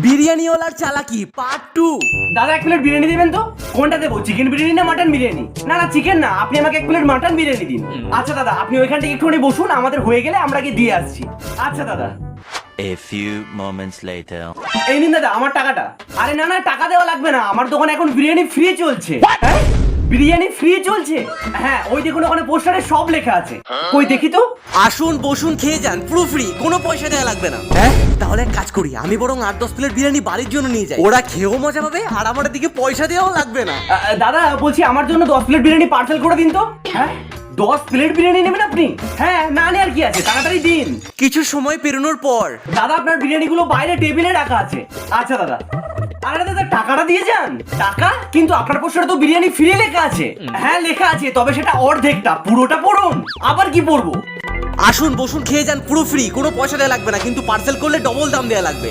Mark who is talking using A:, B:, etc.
A: বিরিয়ানিওয়ালার চালাকি পার্ট 2।
B: দাদা এক প্লেট বিরিয়ানি দিবেন তো। কোনটা দেবো, চিকেন বিরিয়ানি না মাটন বিরিয়ানি? না না চিকেন না, আপনি আমাকে এক প্লেট মাটন বিরিয়ানি দিন। আচ্ছা দাদা, আপনি ওইখান থেকে একটুখানি বসুন, আমাদের হয়ে গেলে আমরা গিয়ে দিয়ে আসছি। আচ্ছা দাদা।
C: A few moments later.
B: এই নিন দাদা আমার টাকাটা। আরে না না টাকা দেওয়া লাগবে না, আমার দোকানে এখন বিরিয়ানি ফ্রি চলছে। হ্যাঁ বিরিয়ানি ফ্রি চলছে? হ্যাঁ ওই দেখুন ওখানে পোস্টারে সব লেখা আছে। কই দেখি তো।
A: আসুন বসুন খেয়ে যান, পুরো ফ্রি, কোনো পয়সা দেওয়া লাগবে না। হ্যাঁ তাহলে এক কাজ করি, আমি বরং 8-10 প্লেট বিরিয়ানি বাড়ির জন্য নিয়ে যাই, ওরা খেয়েও মজা পাবে আর আমাদের দিকে পয়সা দেওয়াও লাগবে না।
B: দাদা বলছি আমার জন্য 10 প্লেট বিরিয়ানি পার্সেল করে দিন তো। হ্যাঁ 10 প্লেট বিরিয়ানি নেবেন আপনি? হ্যাঁ না নে আর কি আছে, তাড়াতাড়ি দিন।
A: কিছু সময় পেরোনোর পর
B: দাদা আপনার বিরিয়ানিগুলো বাইরে টেবিলে রাখা আছে। আচ্ছা দাদা। আরে দাদা টাকাটা দিয়ে যান। টাকা? কিন্তু আপনার পোস্টারে তো বিরিয়ানি ফ্রি লেখা আছে। হ্যাঁ লেখা আছে, তবে সেটা অর্ধেকটা, পুরোটা পড়ুন। আবার কি পড়বো?
A: আসুন বসুন খেয়ে যান, পুরো ফ্রি, কোনো পয়সা দেওয়া লাগবে না, কিন্তু পার্সেল করলে ডবল দাম দেওয়া লাগবে।